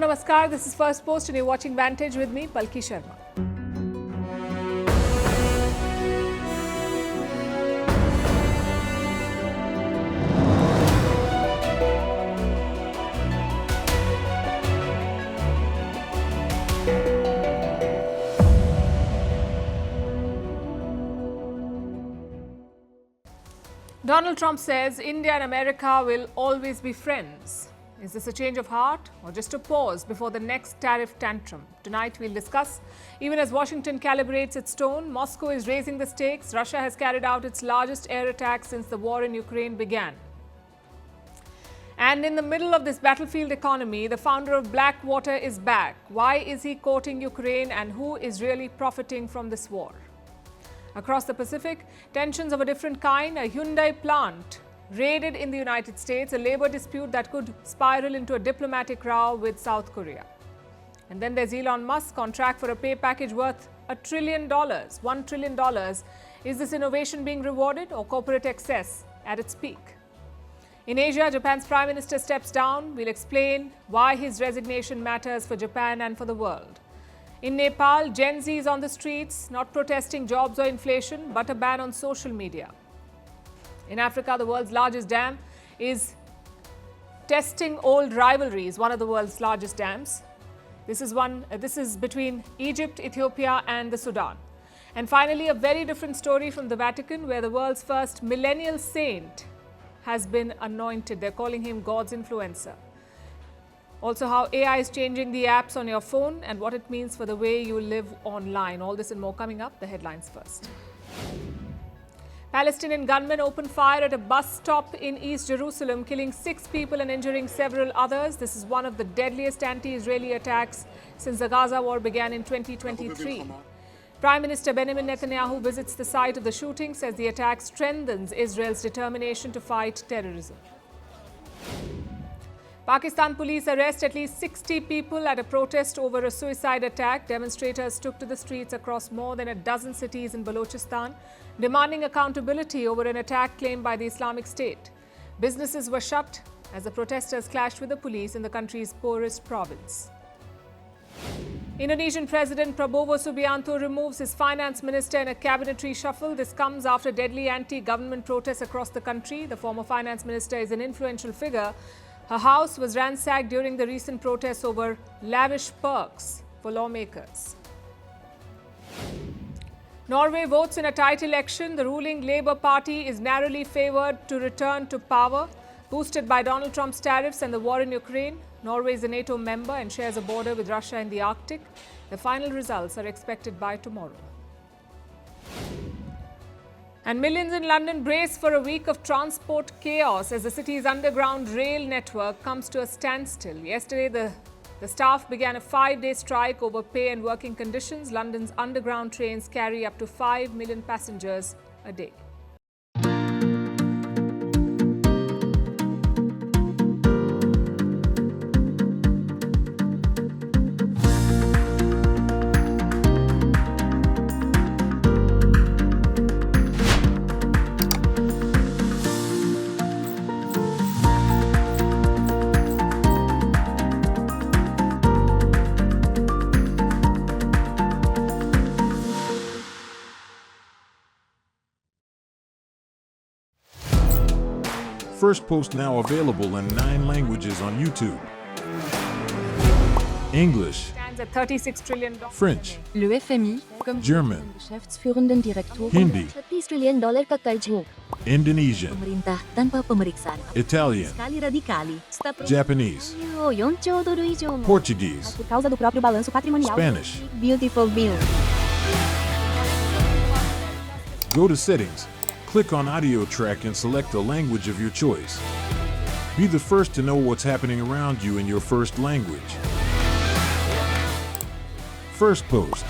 Namaskar, this is Firstpost and you're watching Vantage with me, Palki Sharma. Donald Trump says India and America will always be friends. Is this a change of heart or just a pause before the next tariff tantrum? Tonight we'll discuss. Even as Washington calibrates its tone, Moscow is raising the stakes. Russia has carried out its largest air attack since the war in Ukraine began. And in the middle of this battlefield economy, the founder of Blackwater is back. Why is he courting Ukraine and who is really profiting from this war? Across the Pacific, tensions of a different kind. A Hyundai plant raided in the United States, a labor dispute that could spiral into a diplomatic row with South Korea. And then there's Elon Musk on track for a pay package worth $1 trillion. $1 trillion. Is this innovation being rewarded or corporate excess at its peak? In Asia, Japan's Prime Minister steps down. We'll explain why his resignation matters for Japan and for the world. In Nepal, Gen Z is on the streets, not protesting jobs or inflation, but a ban on social media. In Africa, the world's largest dam is testing old rivalries, one of the world's largest dams. This is between Egypt, Ethiopia and the Sudan. And finally, a very different story from the Vatican, where the world's first millennial saint has been anointed. They're calling him God's influencer. Also, how AI is changing the apps on your phone and what it means for the way you live online. All this and more coming up. The headlines first. Palestinian gunmen opened fire at a bus stop in East Jerusalem, killing 6 people and injuring several others. This is one of the deadliest anti-Israeli attacks since the Gaza war began in 2023. Prime Minister Benjamin Netanyahu visits the site of the shooting, says the attack strengthens Israel's determination to fight terrorism. Pakistan police arrest at least 60 people at a protest over a suicide attack. Demonstrators took to the streets across more than a dozen cities in Balochistan, demanding accountability over an attack claimed by the Islamic State. Businesses were shut as the protesters clashed with the police in the country's poorest province. Indonesian President Prabowo Subianto removes his finance minister in a cabinet reshuffle. This comes after deadly anti-government protests across the country. The former finance minister is an influential figure. Her house was ransacked during the recent protests over lavish perks for lawmakers. Norway votes in a tight election. The ruling Labour Party is narrowly favoured to return to power. Boosted by Donald Trump's tariffs and the war in Ukraine, Norway is a NATO member and shares a border with Russia in the Arctic. The final results are expected by tomorrow. And millions in London brace for a week of transport chaos as the city's underground rail network comes to a standstill. Yesterday, the staff began a 5-day strike over pay and working conditions. London's underground trains carry up to 5 million passengers a day. Firstpost now available in 9 languages on YouTube. English, Stands at $36 trillion. French, Le FMI, comme German, Geschäftsführenden Direktor, Hindi, $30 trillion ka karjo. Indonesian, Pemerintah tanpa pemeriksaan. Italian, Sekali radikali. Japanese, 4 trilhões euro. Portuguese, Por causa do próprio balanço patrimonial. Spanish. Beautiful bill. Go to Settings, click on Audio Track and select a language of your choice. Be the first to know what's happening around you in your first language. Firstpost.